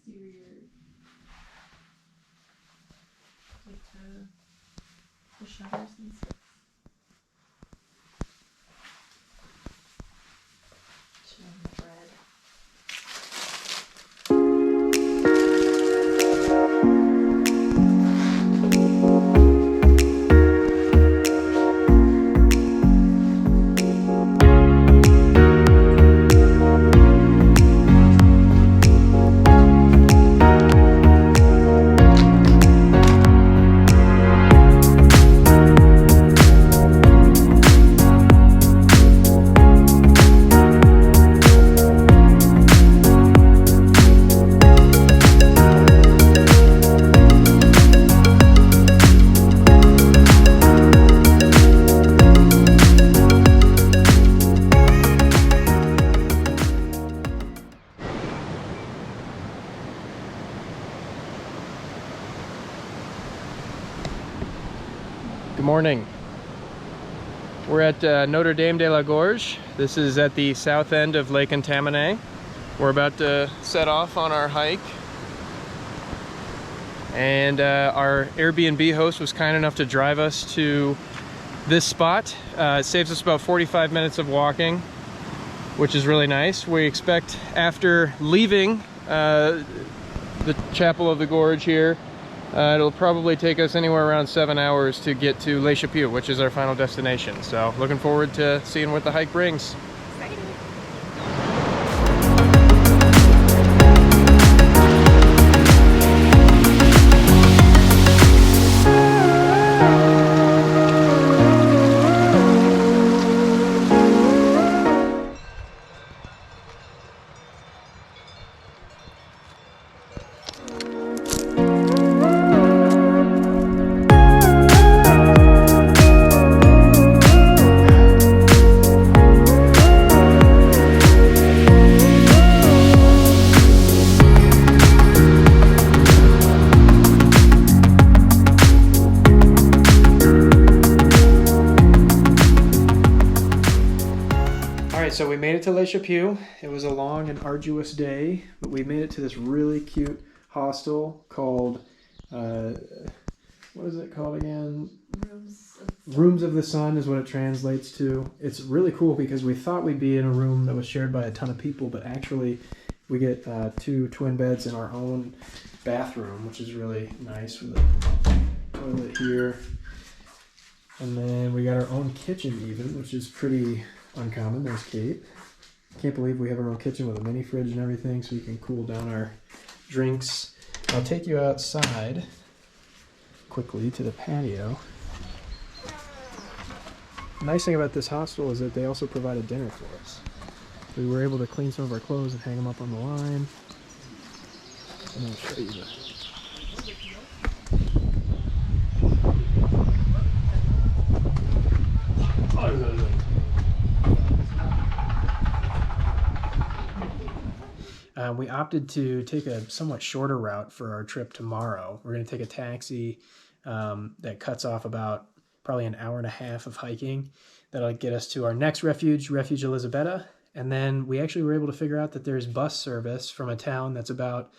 exterior, like the shutters and stuff. Bread. Good morning. We're at Notre Dame de la Gorge. This is at the south end of Les Contamines. We're about to set off on our hike. And our Airbnb host was kind enough to drive us to this spot. It saves us about 45 minutes of walking, which is really nice. We expect after leaving the Chapel of the Gorge here, it'll probably take us anywhere around 7 hours to get to Les Chapeaux, which is our final destination. So looking forward to seeing what the hike brings. So we made it to Les Chapeaux. It was a long and arduous day, but we made it to this really cute hostel called, what is it called again? Rooms of the Sun is what it translates to. It's really cool because we thought we'd be in a room that was shared by a ton of people, but actually we get 2 twin beds in our own bathroom, which is really nice with a toilet here. And then we got our own kitchen even, which is pretty uncommon. There's Kate. Can't believe we have our own kitchen with a mini fridge and everything so we can cool down our drinks. I'll take you outside quickly to the patio. The nice thing about this hostel is that they also provided dinner for us. We were able to clean some of our clothes and hang them up on the line. And I'll show you that. We opted to take a somewhat shorter route for our trip tomorrow. We're going to take a taxi that cuts off about probably an hour and a half of hiking. That'll get us to our next refuge, Refuge Elisabetta. And then we actually were able to figure out that there's bus service from a town that's about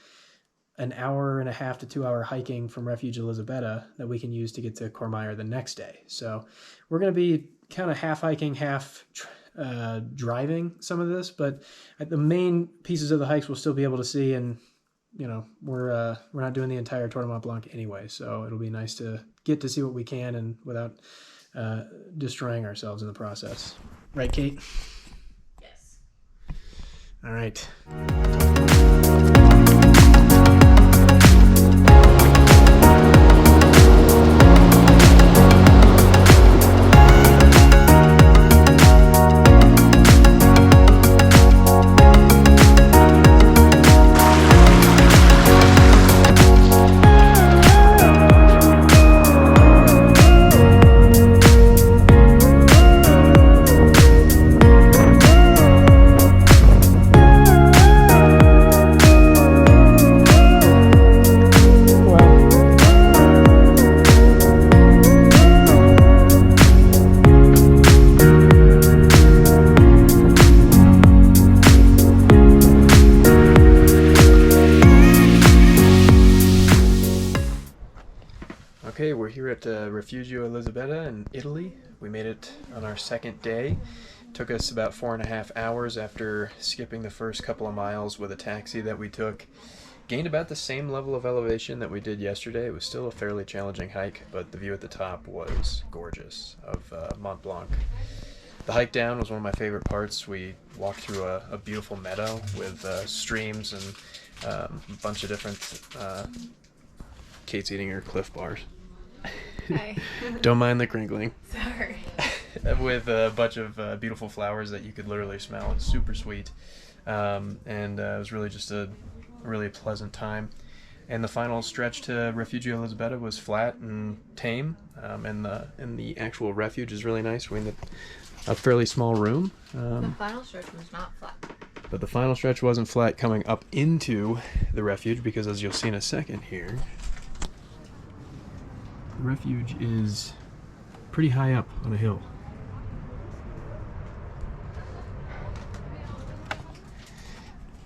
an hour and a half to 2 hour hiking from Refuge Elisabetta that we can use to get to Courmayeur the next day. So we're going to be kind of half hiking, half driving some of this, but the main pieces of the hikes we'll still be able to see, and you know, we're not doing the entire Tour du Mont Blanc anyway, so it'll be nice to get to see what we can and without destroying ourselves in the process. Right, Kate? Yes. All right. Okay, we're here at Refugio Elisabetta in Italy. We made it on our second day. Took us about 4.5 hours after skipping the first couple of miles with a taxi that we took. Gained about the same level of elevation that we did yesterday. It was still a fairly challenging hike, but the view at the top was gorgeous of Mont Blanc. The hike down was one of my favorite parts. We walked through a beautiful meadow with streams and a bunch of different... Kate's eating her Cliff Bars. Hi. Don't mind the crinkling. Sorry. With a bunch of beautiful flowers that you could literally smell. It's super sweet. And it was really just a really pleasant time. And the final stretch to Refugio Elisabetta was flat and tame. And the actual refuge is really nice. We're in a fairly small room. The final stretch was not flat. But the final stretch wasn't flat coming up into the refuge because, as you'll see in a second here, the refuge is pretty high up on a hill.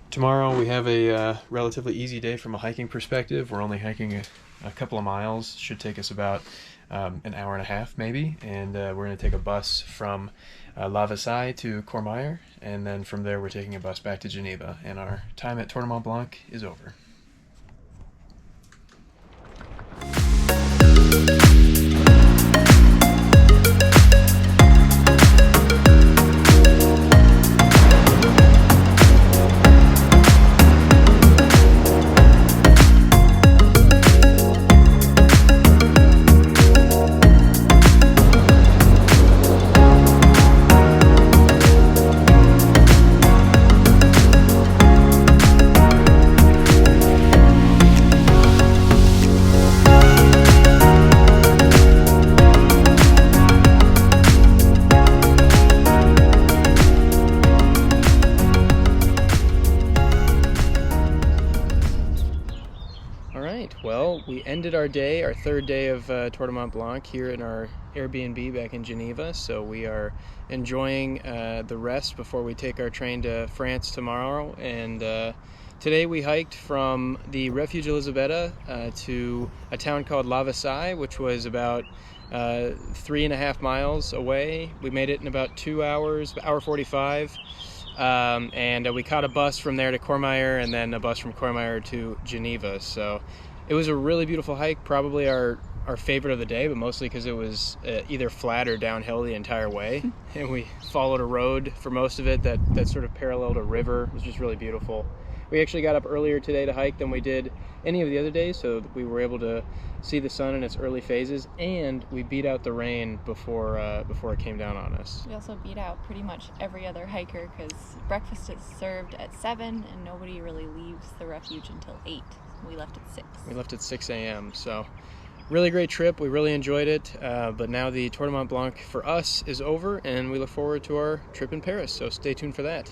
Tomorrow we have a relatively easy day from a hiking perspective. We're only hiking a couple of miles. Should take us about an hour and a half maybe. And we're going to take a bus from La Vasaille to Courmayeur. And then from there we're taking a bus back to Geneva. And our time at Tour du Mont Blanc is over. Well, we ended our day, our third day of Tour du Mont Blanc here in our Airbnb back in Geneva. So we are enjoying the rest before we take our train to France tomorrow. And today we hiked from the Refuge Elisabetta to a town called La Vasaille, which was about 3.5 miles away. We made it in about 2 hours, hour 45. And we caught a bus from there to Courmayeur and then a bus from Courmayeur to Geneva. So it was a really beautiful hike, probably our favorite of the day, but mostly because it was either flat or downhill the entire way. And we followed a road for most of it that sort of paralleled a river. It was just really beautiful. We actually got up earlier today to hike than we did any of the other days, so we were able to see the sun in its early phases, and we beat out the rain before it came down on us. We also beat out pretty much every other hiker because breakfast is served at 7 and nobody really leaves the refuge until 8. We left at 6. We left at 6 a.m. So really great trip. We really enjoyed it. But now the Tour du Mont Blanc for us is over, and we look forward to our trip in Paris. So stay tuned for that.